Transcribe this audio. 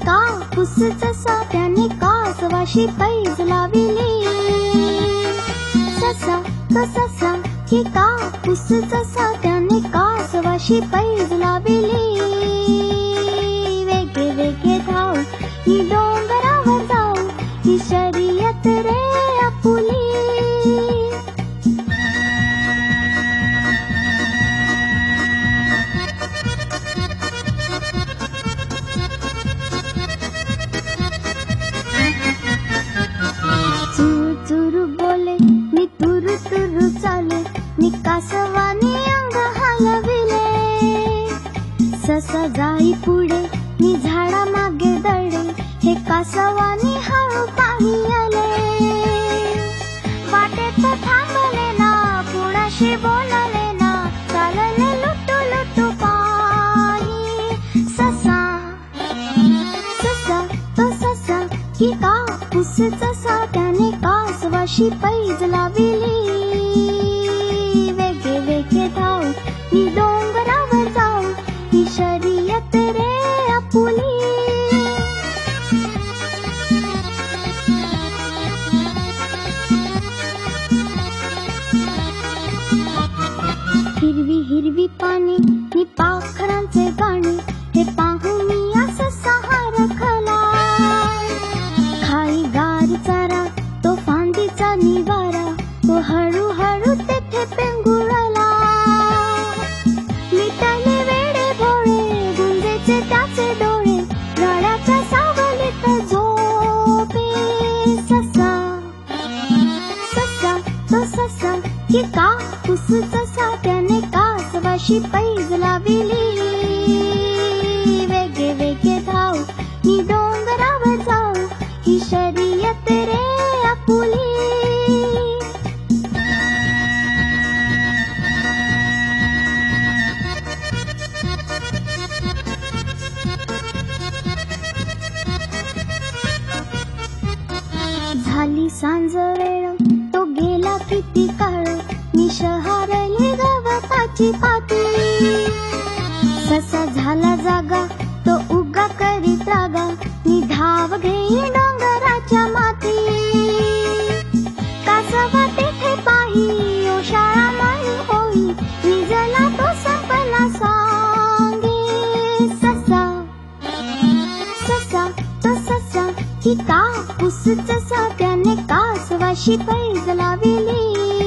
कापूस जसा त्याने कासवाशी पैज लाविली. ससा तो ससा की कापूस जसा त्याने कासवाशी पैज लाविली. वेगे वेगे धाव ही डोंगरावर जाऊ ही शर्यत रे आपुली. चुरू बोले मी तुरु तुरु चाले मी कासवाने अंग हलविले. ससा जाई पुढे मी झाडा मागे दडे हे कासवाने हळू पायी आले. वाटेत थांबले ना कुणाशी बोलले ना चालले लुटू लुटू पायी. ससा ससा तो ससा की कापूस जसा त्याने कासवाशी पैज लाविली. वेगे वेगे धाव ही डोंगरावर जाऊ ही शर्यत रे आपुली. हिरवी हिरवी पाने नि पाखरांचे गाणे हे पाहून मी असं सहार खला. खाई गार चारा तो फांदीचा निवारा तो हळूहळू तेथे पेंगुळला. मिटाले वेडे भोळे गुंजेचे त्याचे डोळे रळ्याच्या सावलीत झोपे. ससा ससा तो ससा की कापूस जसा त्याने कासवाशी पैज लाविली. वेगे वेगे धाव ही डोंगरावर जाऊ ही शर्यत रे आपुली. झाली सांज वेळ तो गेला किती काळ मी शहारली गवताची पाती. ससा झाला जागा तो उगा करीत रागा मी धाव घेई डोंगराच्या माती. कासवा तेथे पाही ओशाळा माई होई निजला तो संपला सांगे. ससा ससा तो ससा की कापूस जसा त्याने कासवाशी पैज लाविली.